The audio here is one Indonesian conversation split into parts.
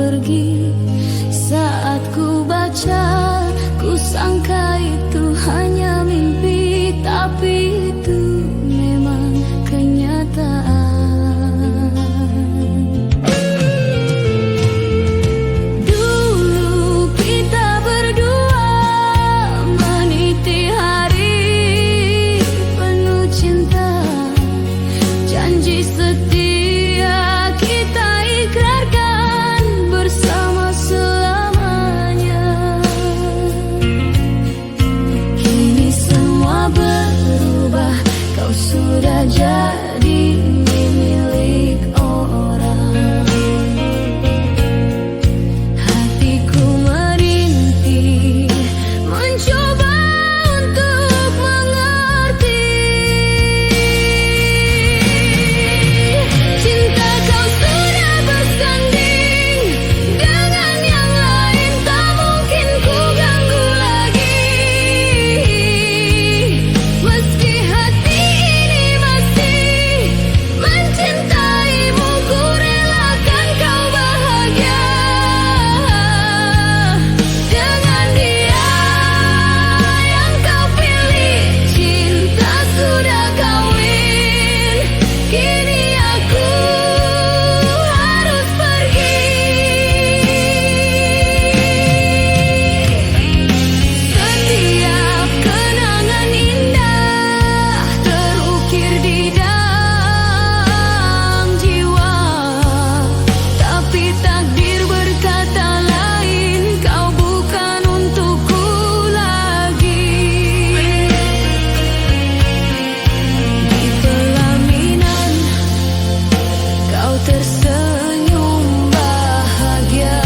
pergi. Saat ku baca, ku sangka itu hanya mimpi, tapi itu memang kenyataan. Sudah jadi milik orang. Hatiku merintih, mencoba untuk mengerti. Cinta kau sudah bersanding dengan yang lain, tak mungkin ku ganggu lagi. Meski hati mencintaimu, ku relakan kau bahagia dengan dia yang kau pilih. Cinta sudah kawin, kini aku harus pergi. Setiap kenangan indah terukir di takdir berkata lain, kau bukan untukku lagi. Di pelaminan kau tersenyum bahagia,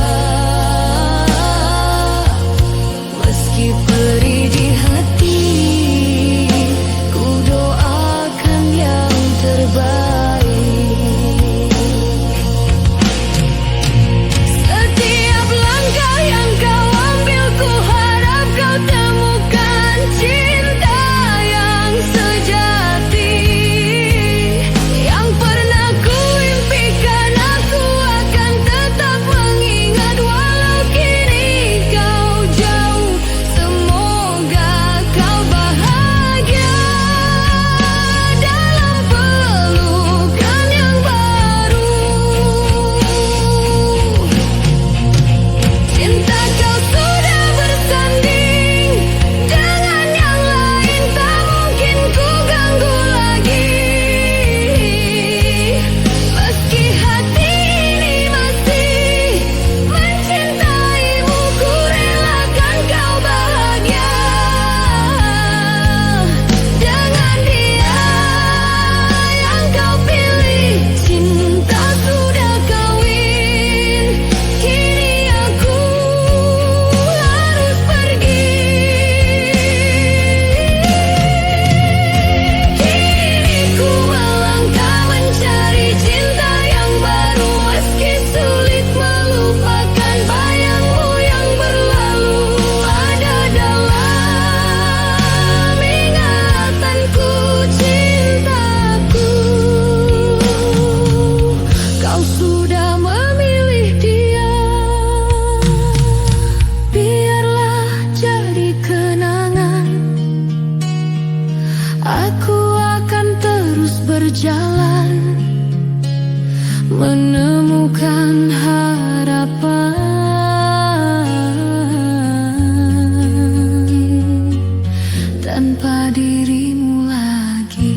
meski perih di hati, ku doakan yang terbaik. Yang kau ambil, ku harap kau temukan cinta yang sejati, yang pernah ku impikan. Aku akan tetap mengingat walau kini kau jauh. Semoga kau bahagia dalam pelukan yang baru. Cinta kau sudah bersanding dengan yang lain, tak mungkin ku ganggu lagi. Meski hati ini masih mencintaimu, ku relakan kau bahagia dengan dia yang kau pilih. Cinta sudah kawin, kini aku harus pergi. Kini ku melangkah mencari cinta yang baru, meski sulit melupakan bayangmu yang berlalu ada dalam ingatanku. Cintaku, kau sudah memilih dia. Biarlah jadi kenangan, aku akan terus berjalan menemukan harapan tanpa dirimu lagi.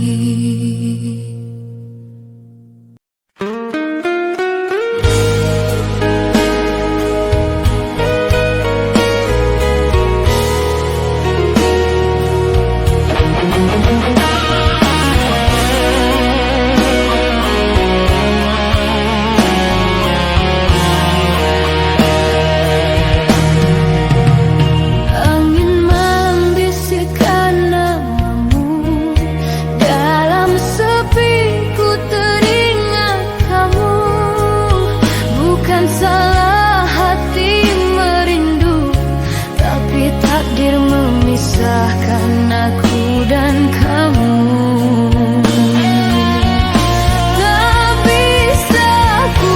Tak bisa ku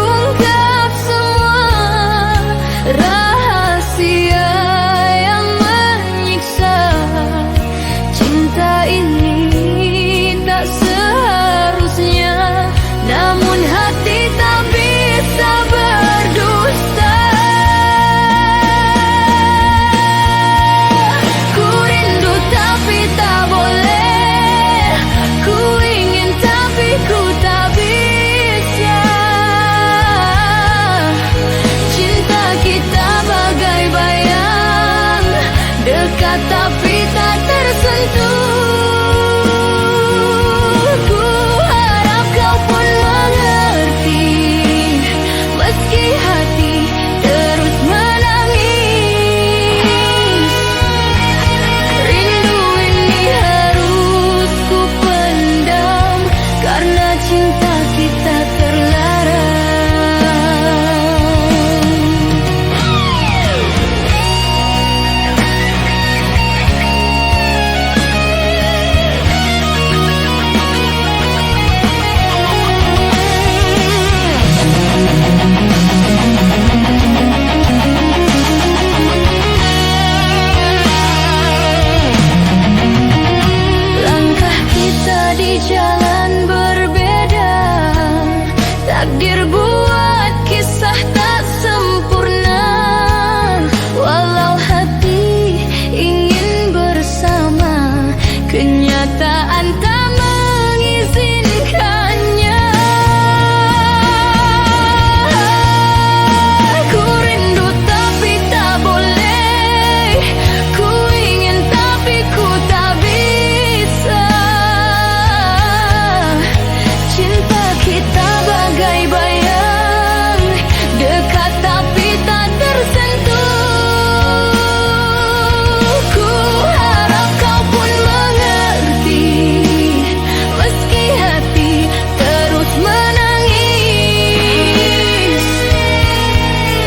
ungkap semua dekat tapi tak tersentuh. Ku harap kau pun mengerti, meski hati terus menangis. Rindu ini harus ku pendam, karena cinta kita terlarang. Langkah kita di jalan berbeda, takdir buat kisah tak sempurna. Walau hati ingin bersama, kenyataan tak mengizinkannya. Ku rindu tapi tak boleh, ku ingin tapi ku tak bisa. Cinta kita bagai bayang, dekat tapi tak tersentuh. Ku harap kau pun mengerti, meski hati terus menangis.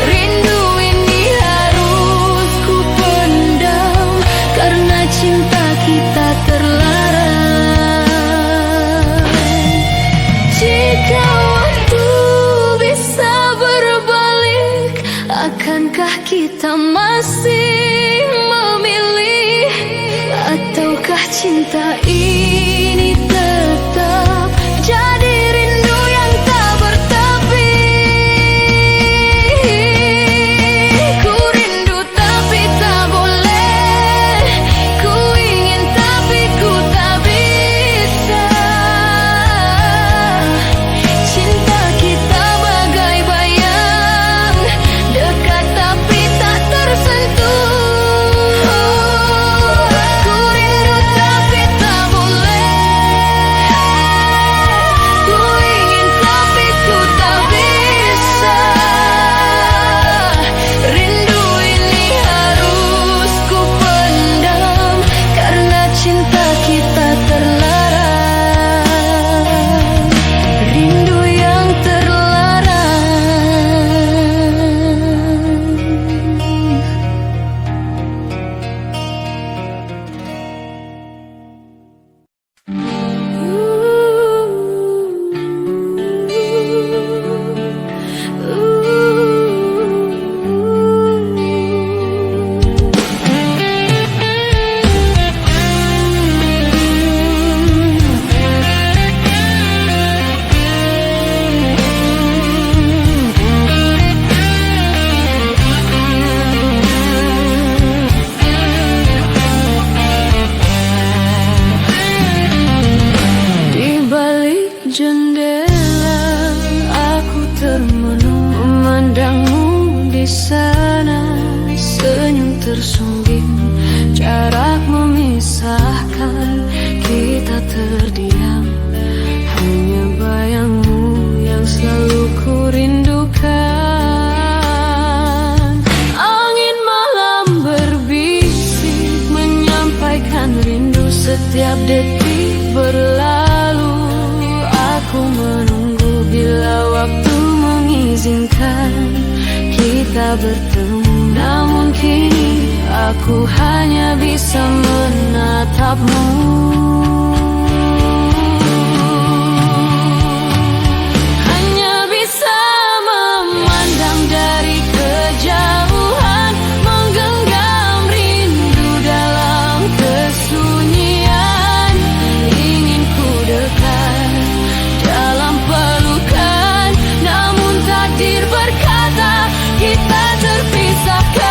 Rindu ini harus ku pendam, karena cinta kita terlarang. Jika waktu bisa berbalik, akankah kita masih memilih? Ataukah cinta ini tetap jadi rindu yang tak bertepi? Ku rindu tapi tak boleh, ku ingin tapi ku tak bisa. Cinta kita bagai bayang, dekat tapi tak tersentuh. Ku rindu tapi tak boleh, ku ingin tapi ku tak bisa. Rindu ini harus ku pendam, karena cinta kita terlarang. Rindu yang di balik jendela, aku termenung memandangmu di sana. Senyum tersungging, jarak memisahkan kita terdiam. Hanya bayangmu yang selalu ku rindukan. Angin malam berbisik, menyampaikan rindu setiap detik berlalu. Aku menunggu bila waktu mengizinkan kita bertemu. Namun kini aku hanya bisa menatapmu. Hanya bisa memandang dari kejauhan, menggenggam rindu dalam kesunyian. Ingin ku dekat dalam pelukan, namun takdir berkata kita terpisahkan.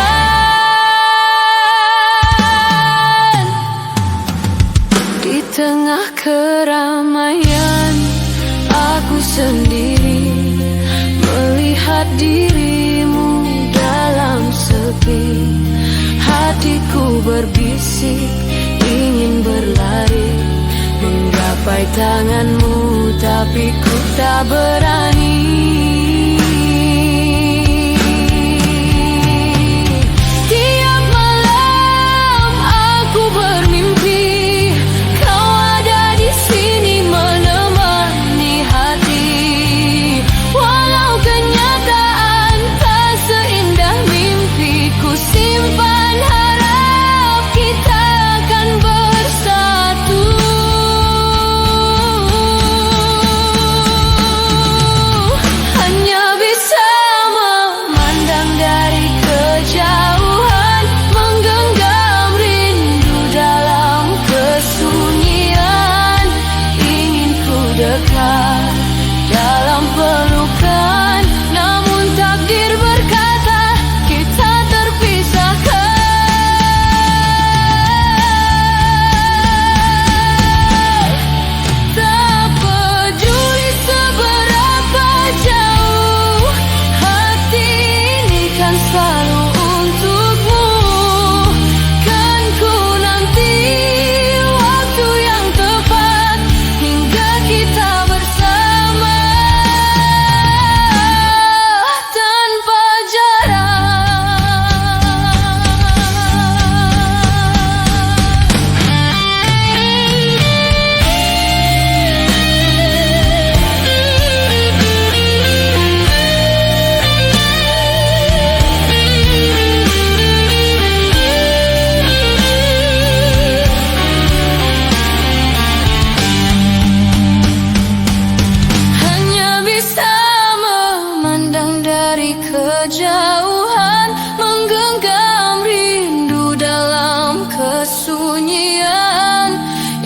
Di mimpiku tak berani. Tiap malam aku bermimpi kau ada di sini menemani hati. Walau kenyataan tak seindah mimpi, ku simpan harap kita akan bersatu. Hanya bisa memandang dari kejauhan, menggenggam rindu dalam kesunyian. Ingin ku dekat dalam pelukan, namun takdir berkata kita terpisahkan. Tak peduli seberapa jauh, hati ini kan selalu untukmu. Kan ku nanti waktu yang tepat hingga kita bersama tanpa jarak. Hanya bisa memandang dari kejauhan, menggenggam rindu dalam kesunyian.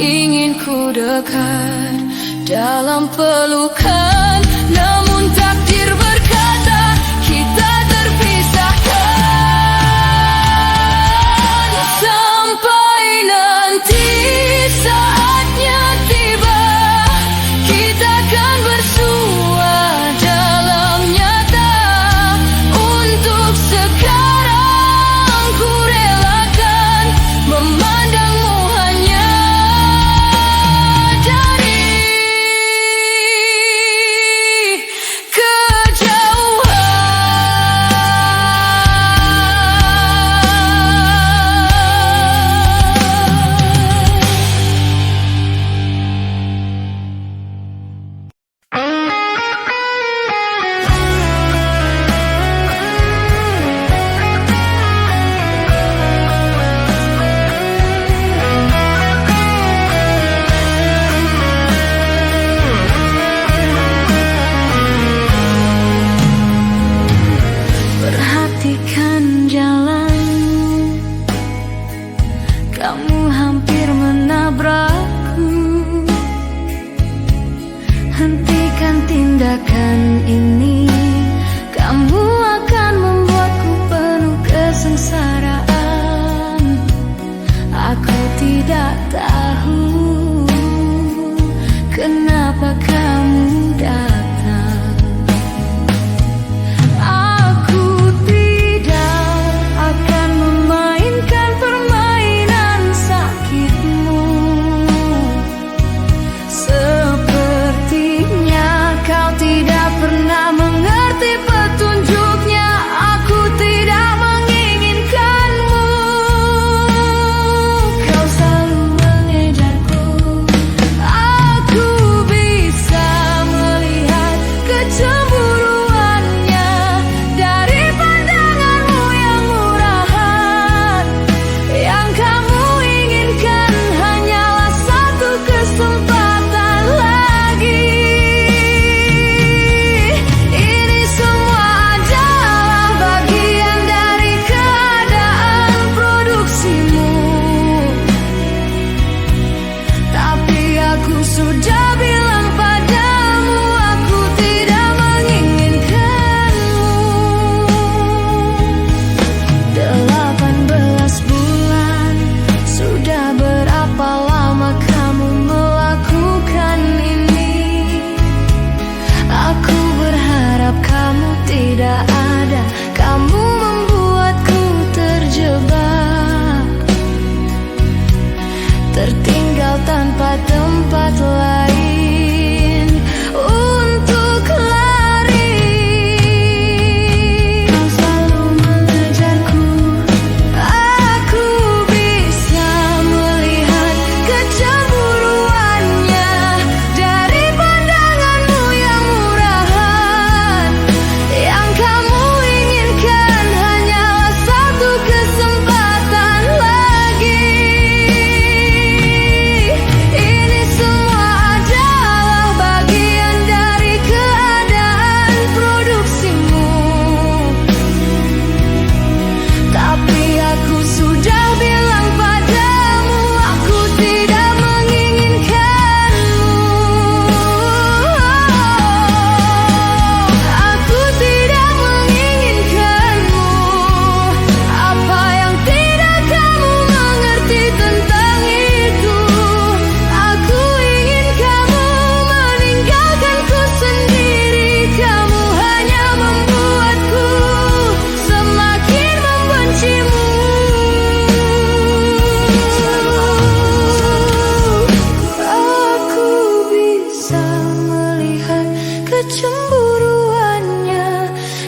Ingin ku dekat dalam pelukan, namun takdir berkata kita terpisahkan. Sampai nanti saatnya tiba, kita akan bersua dalam nyata. Untuk sekarang ku relakan memandangmu hanya dari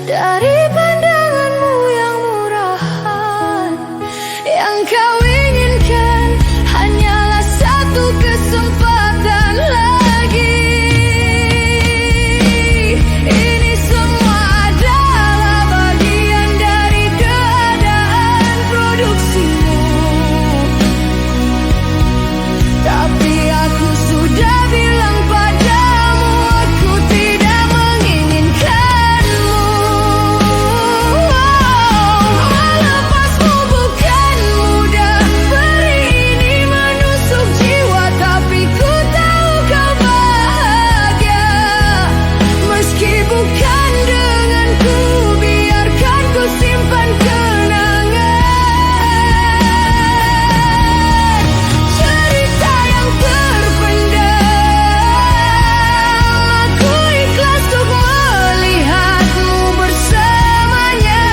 dari pandanganmu yang murahan. Yang kau inginkan hanyalah satu kesempatan lagi. Ini semua adalah bagian dari keadaan produksimu. Tapi aku sudah bilang padamu, aku tidak menginginkanmu. Melepasmu bukan mudah, peri ini menusuk jiwa, tapi ku tahu kau bahagia. Meski bukan denganku, biarkan ku simpan kenangan. Cerita yang terpendam, aku ikhlas untuk melihatmu bersamanya.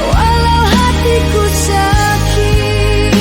Walau hatiku sakit.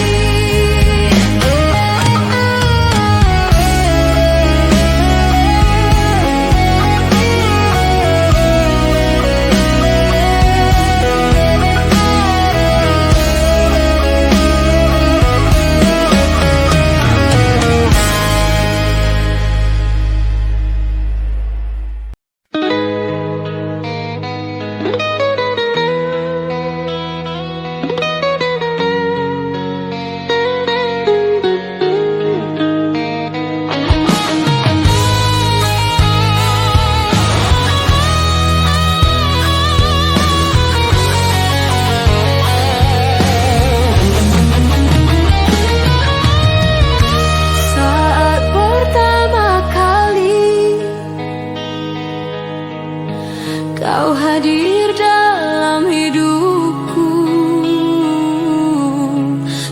Saat pertama kali kau hadir dalam hidupku,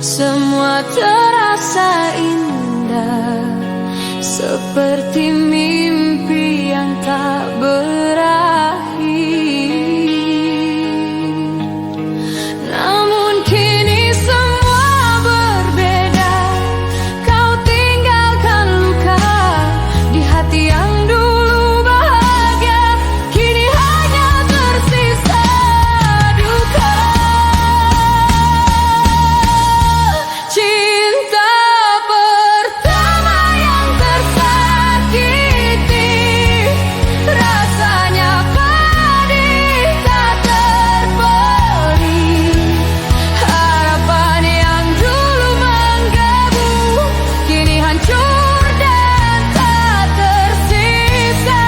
semua terasa indah, seperti mimpi yang tak berakhir. Namun kini semua berbeda, kau tinggalkan luka di hati yang dulu bahagia. Kini hanya tersisa duka. Cinta pertama yang tersakiti, rasanya pedih tak terperi. Harapan yang dulu menggebu, kini hancur dan tak tersisa.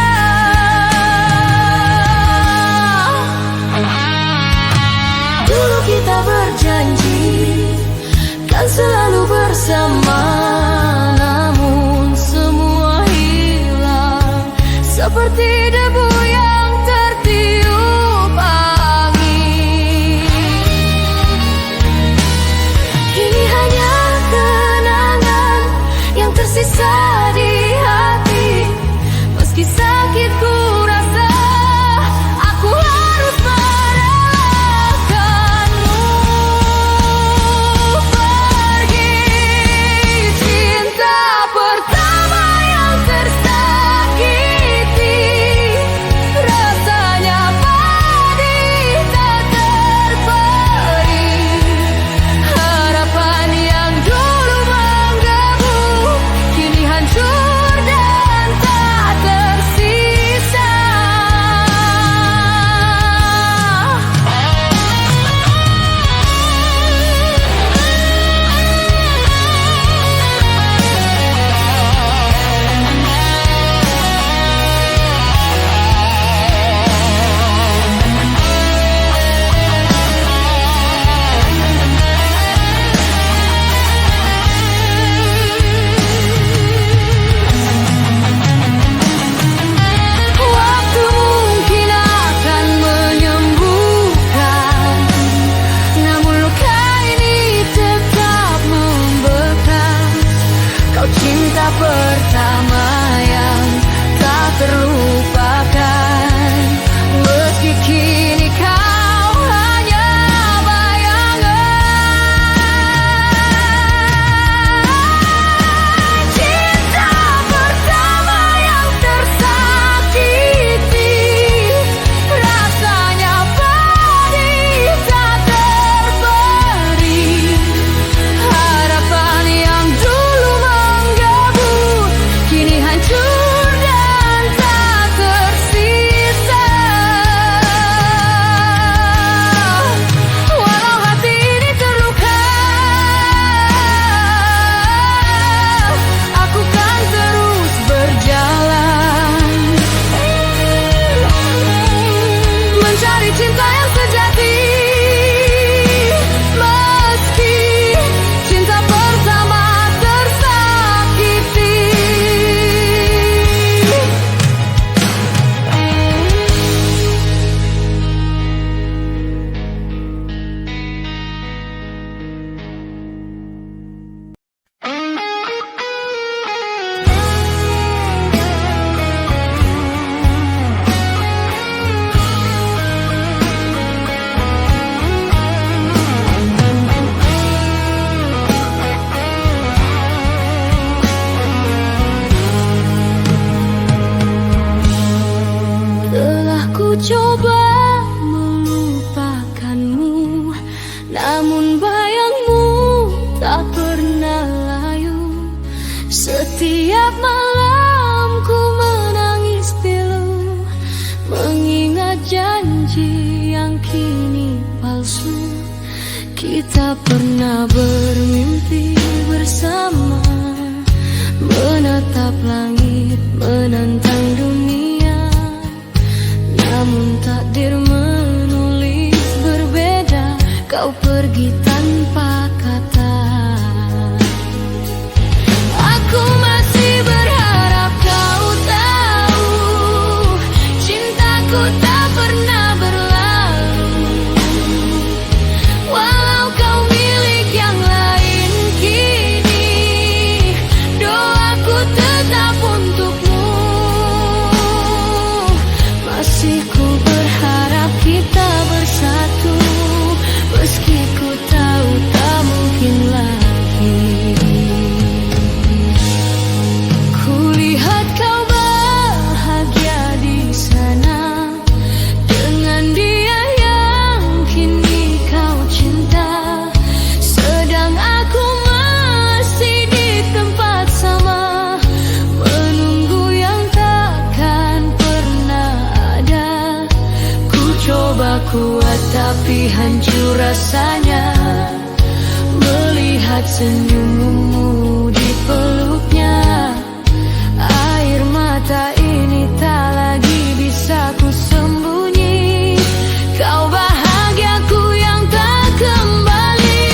Dulu kita berjanji kan selalu bersama, namun semua hilang seperti debu yang tertiup angin. Kini hanya kenangan yang tersisa di hati. Meski sakit ku rasa, aku harus merelakanmu pergi. Cinta pertama yang tersakiti, kini palsu. Kita pernah bermimpi bersama, menatap langit, menantang dunia. Namun takdir menulis berbeda, kau pergi tanpa kata. Aku masih berharap kau tahu, cintaku tak pernah berlalu. Walau kau milik yang lain kini, doaku tetap untukmu. Masih ku berharap kita bersatu, meski ku tahu tak mungkin lagi. Kulihat kau bahagia di sana dengan dia yang kini kau cinta, sedang aku masih di tempat sama, menunggu yang takkan pernah ada. Ku coba kuat tapi hancur rasanya, melihat senyummu di peluknya. Air mata ini tak lagi bisa ku sembunyi, kau bahagiaku yang tak kembali.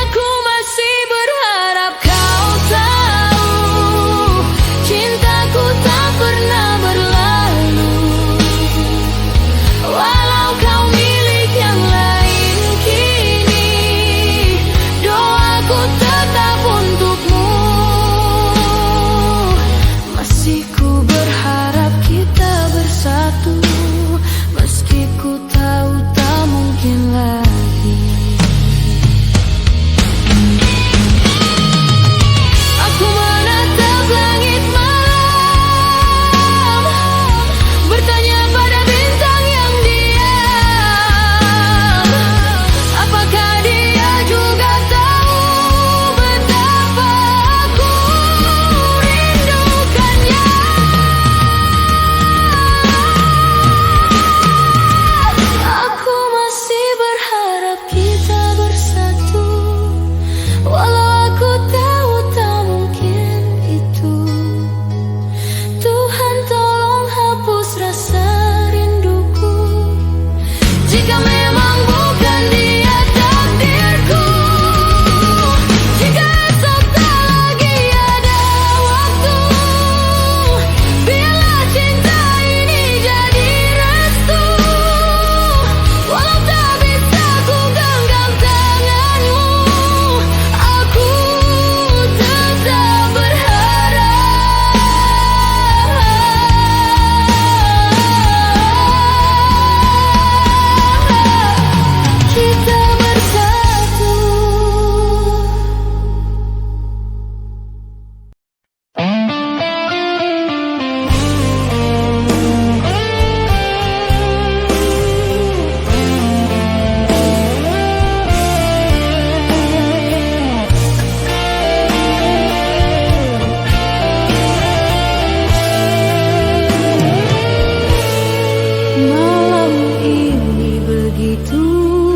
Aku masih berharap kau tahu, cintaku tak pernah berlalu. Walau kau milik yang lain kini, doaku tetap untukmu. Masih ku berharap kita bersatu, meski ku tahu tak mungkin lagi. Aku menatap langit malam, bertanya pada bintang yang diam, apakah dia juga tahu betapa aku rindukannya. Aku masih berharap kita bersatu, walau aku tahu tak mungkin itu. Tuhan tolong hapus rasa rinduku, jika memang bukan dia takdirku. Jika esok tak lagi ada waktu, biarlah cinta ini jadi restu. Walau tak bisa ku genggam tanganmu, aku tetap berharap kita bersatu. Malam ini begitu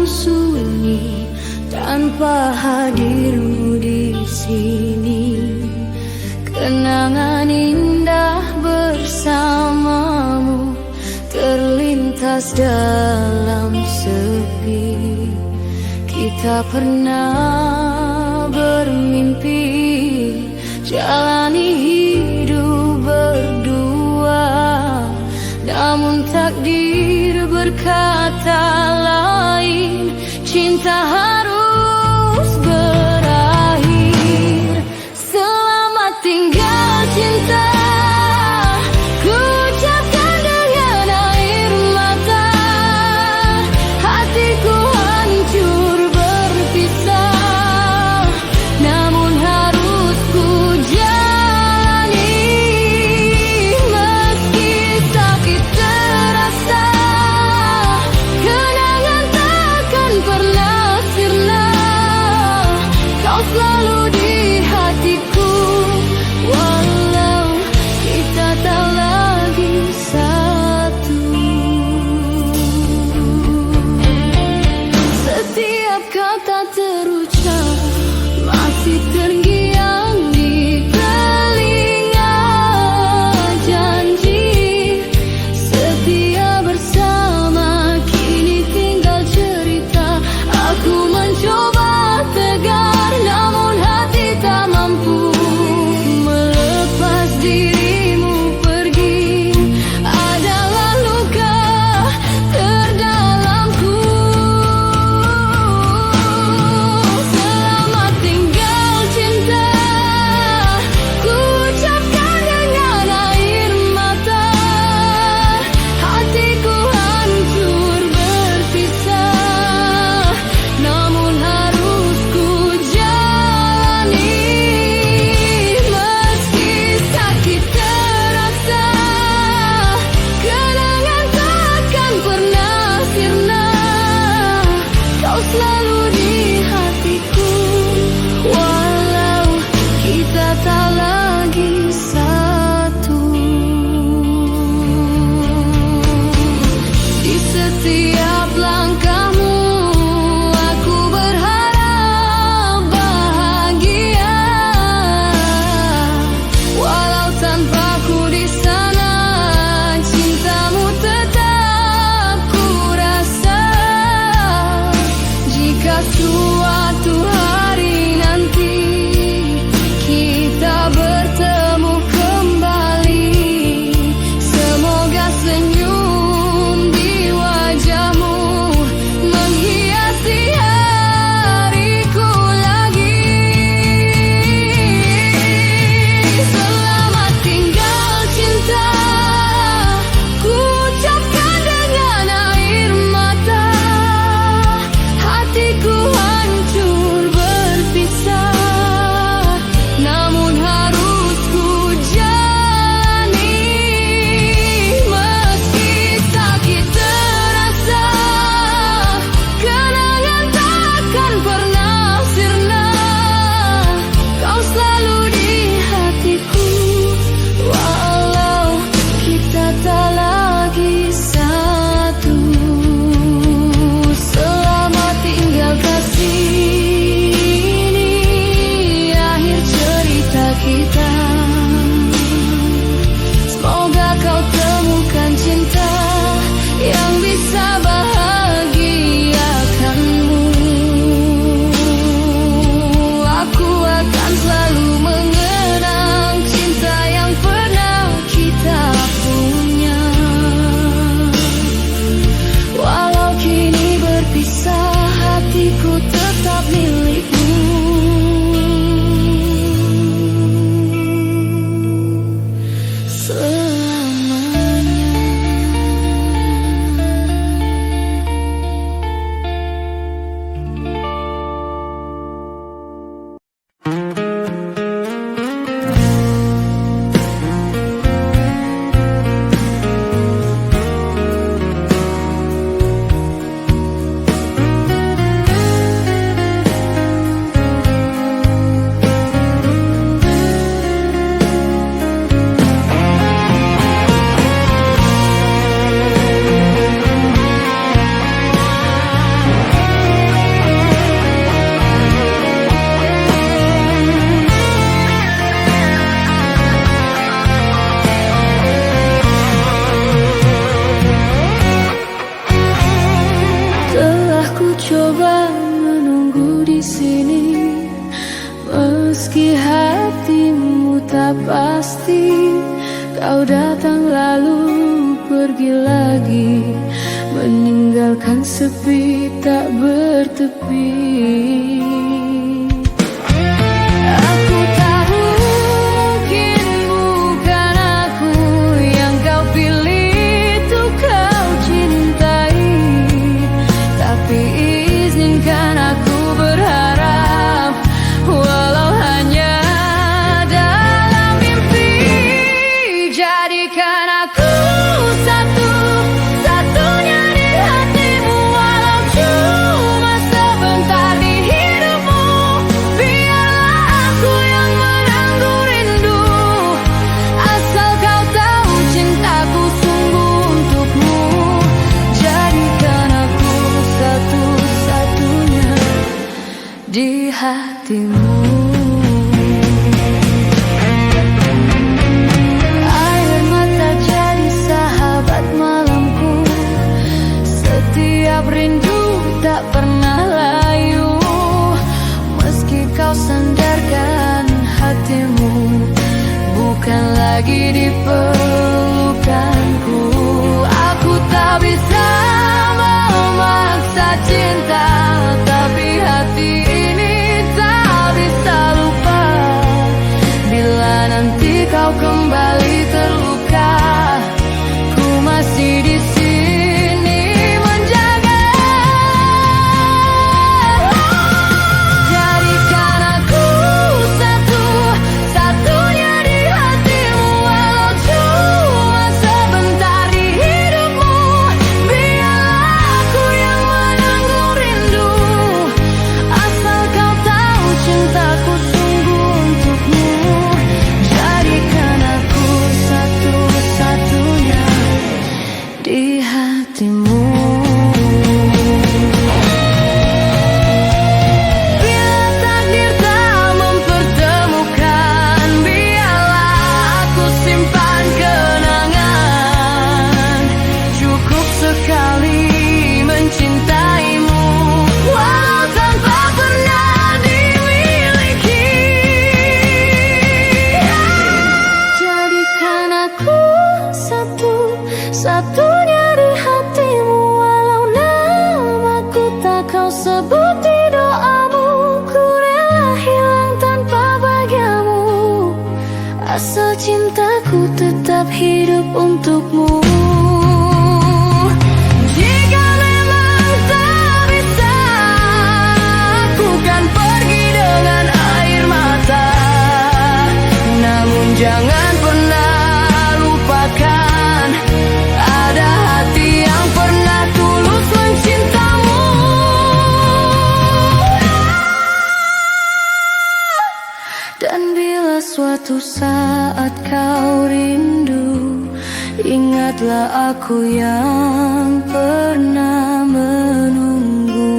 sunyi tanpa hadirmu di sini. Kenangan indah bersamamu terlintas dalam sepi. Kita pernah bermimpi jalani hidup berdua, namun takdir berkata lain. Cinta harus berakhir. Selamat tinggal cinta, ku ucapkan dengan air mata. Hatiku hancur berpisah, namun harus ku jalani. Meski sakit terasa, kenangan takkan pernah sirna. Kau datang lalu pergi lagi, meninggalkan sepi tak bertepi. Aku tahu mungkin bukan aku yang kau pilih untuk kau cintai, tapi izinkan aku berharap, walau hanya dalam mimpi. Jadikan aku satu-satunya di hatimu, walau cuma sebentar di hidupmu. Biarlah aku yang menanggung rindu, asal kau tahu cintaku sungguh untukmu. Jadikan aku satu-satunya di hatimu. Air mata jadi sahabat malamku, setiap rindu tak pernah layu. Meski kau sandarkan hatimu, bukan lagi di pelukanku. Aku tak bisa memaksa cinta, tapi hati ini tak bisa lupa. Bila nanti kau kembali terluka, ku masih di sini menjaga. Jadikan aku satu-satunya di hatimu, walau cuma sebentar di hidupmu. Biarlah aku yang menanggung rindu, asal kau tahu cintaku sungguh untukmu. Jadikan aku satu-satunya di hatimu. Bila takdir tak mempertemukan, biarlah aku simpan kenangan. Cukup sekali mencintaimu, walau tanpa pernah dimiliki. Jadikan aku satu-satunya di hatimu, walau namaku tak kau sebut di doamu. Ku rela hilang tanpa bahagiamu, asal cintaku tetap hidup untukmu. Jika memang tak bisa, aku kan pergi dengan air mata. Namun jangan pernah lupakan, ada hati yang pernah tulus mencintamu. Dan bila suatu saat kau rindu, ingatlah aku yang pernah menunggu.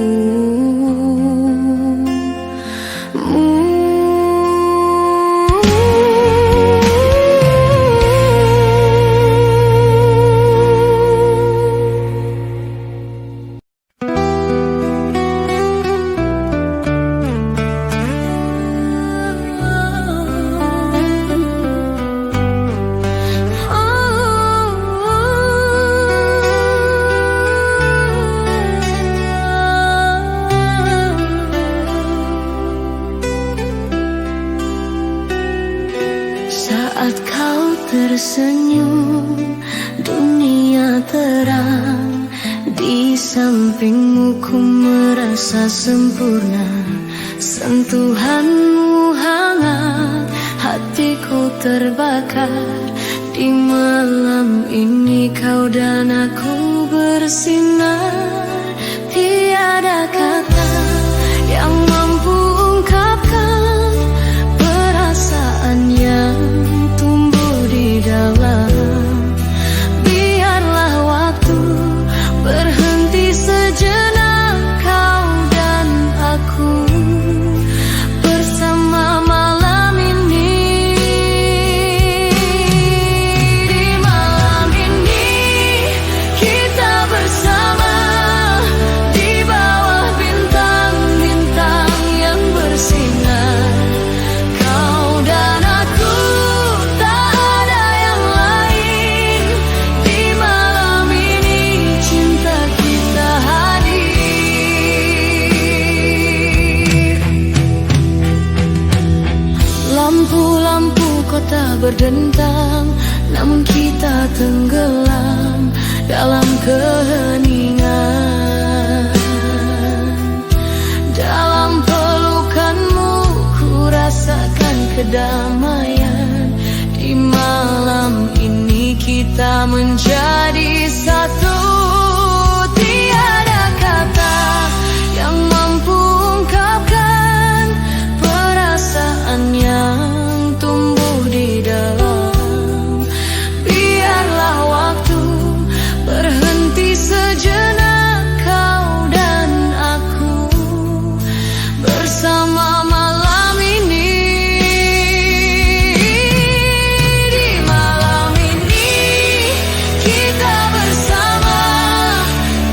Saat kau tersenyum, dunia terang. Di sampingmu ku merasa sempurna. Sentuhanmu hangat, hatiku terbakar. Di malam ini kau dan aku bersinar. Tiada kata yang mampu ungkapkan perasaan yang tumbuh di dalam. Biarlah waktu berhenti sejenak, kau dan aku bersama malam ini. Di malam ini kita bersama. berdentang, namun kita tenggelam dalam keheningan. Dalam pelukanmu ku rasakan kedamaian. Di malam ini kita menjadi satu. Tiada kata yang mampu ungkapkan perasaan yang tumbuh di dalam. Biarlah waktu berhenti sejenak, kau dan aku bersama malam ini. Di malam ini kita bersama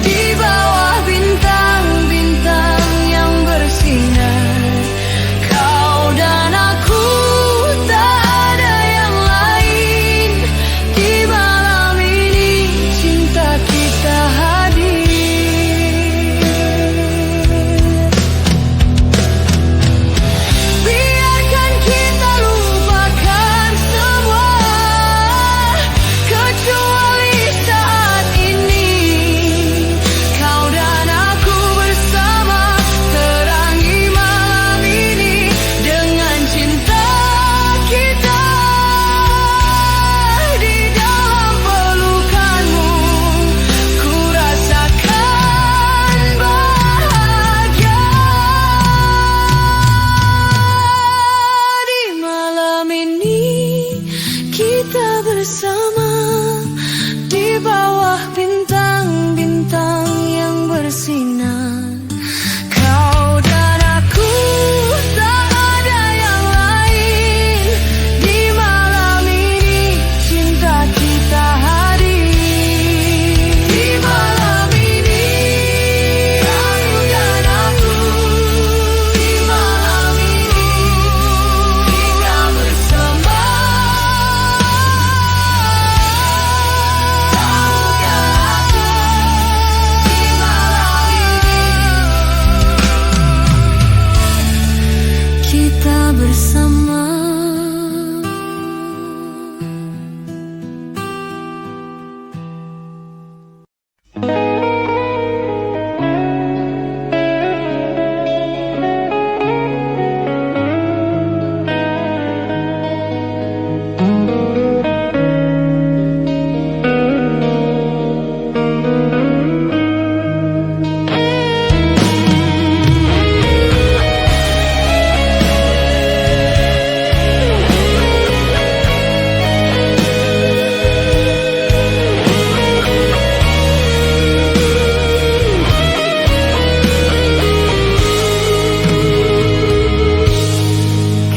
di bawah bintang-bintang yang bersinar. Kau dan aku tak ada yang lain. Di malam ini cinta kita hadir. Biarkan kita lupakan semua kecuali saat ini. Kau dan aku bersama terangi malam ini dengan cinta kita. Di dalam pelukanmu ku rasakan bahagia. Di malam ini kita bersama di bawah bintang-bintang yang bersinar. Kau dan aku tak ada yang lain. Di malam ini cinta kita hadir. Di malam ini kau dan aku. Di malam ini kita bersama. Kau dan aku. Di malam ini kita bersama.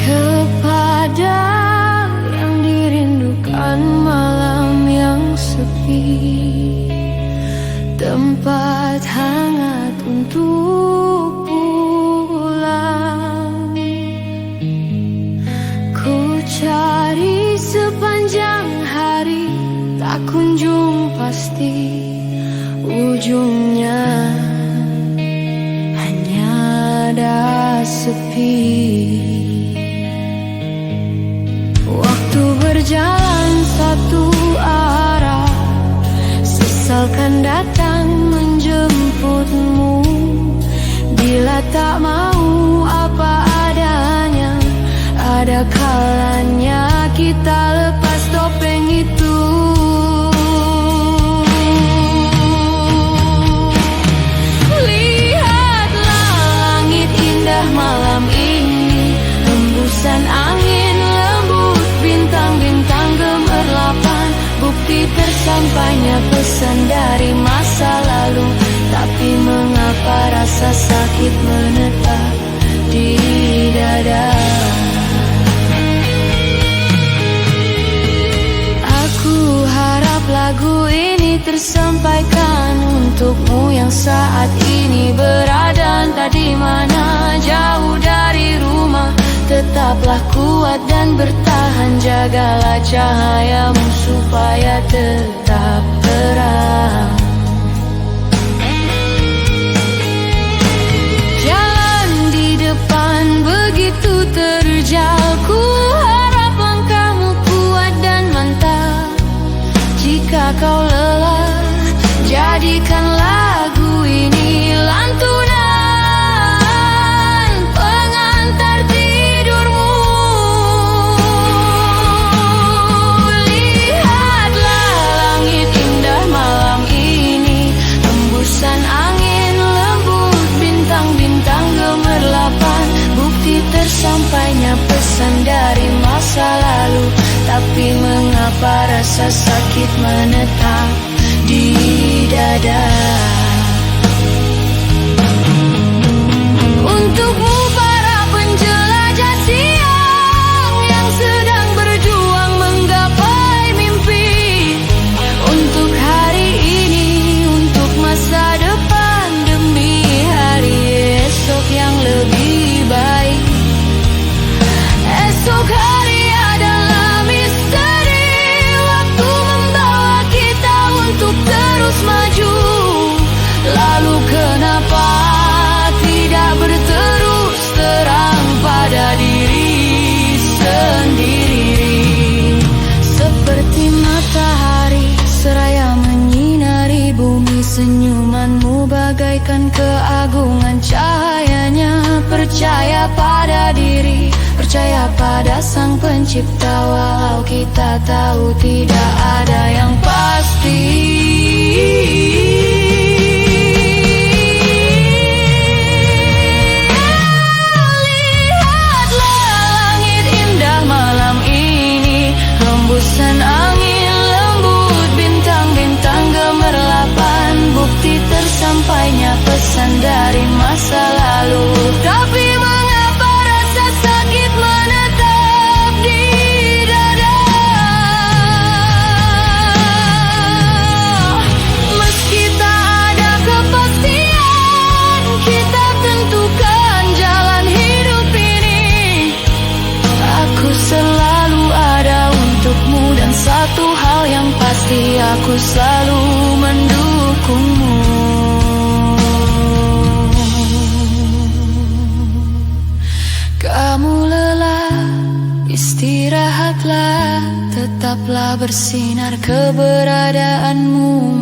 Kepada yang dirindukan malam yang sepi, tempat hangat untuk pulang. Ku cari sepanjang hari, tak kunjung pasti ujungnya hanya ada sepi. Waktu berjalan satu arah, sesalkan datang menjemputmu. Bila tak mau apa adanya, ada kalanya kita lepas topeng itu. Lihatlah langit indah malam ini, hembusan angin lembut, bintang-bintang gemerlapan. Bukti tersampainya pesan dari masa lalu. Tapi mengapa rasa sakit menetap di dada? Aku harap lagu ini tersampaikan untukmu yang saat ini berada entah di mana, jauh dari rumah. Tetaplah kuat dan bertahan, jagalah cahayamu supaya tetap terang. Jalan di depan begitu terjal, ku harap langkahmu kuat Jika kau lelah, jadikan lagu ini lantunan pengantar tidurmu. Lihatlah langit indah malam ini, hembusan angin lembut, bintang-bintang gemerlapan, bukti tersampainya pesan dari masa lalu. Tapi mengapa rasa sakit menetap di dada? Untukmu para penjelajah siang yang sedang berjuang menggapai mimpi, untuk hari ini, untuk masa depan, demi hari esok yang lebih baik. Esok hari adalah misteri, waktu membawa kita untuk terus maju. Lalu kenapa tidak berterus terang pada diri sendiri? Seperti matahari seraya menyinari bumi, senyumanmu bagaikan keagungan cahayanya. Percaya pada diri, percaya pada Sang Pencipta, walau kita tahu tidak ada yang pasti. Lihatlah langit indah malam ini, hembusan angin lembut, bintang-bintang gemerlapan, bukti tersampainya pesan dari masa lalu. Tapi mengapa rasa sakit menetap di dada? Meski tak ada kepastian, kita tentukan jalan hidup ini. Aku selalu ada untukmu, dan satu hal yang pasti, aku selalu mendukungmu. Kamu lelah, istirahatlah, tetaplah bersinar keberadaanmu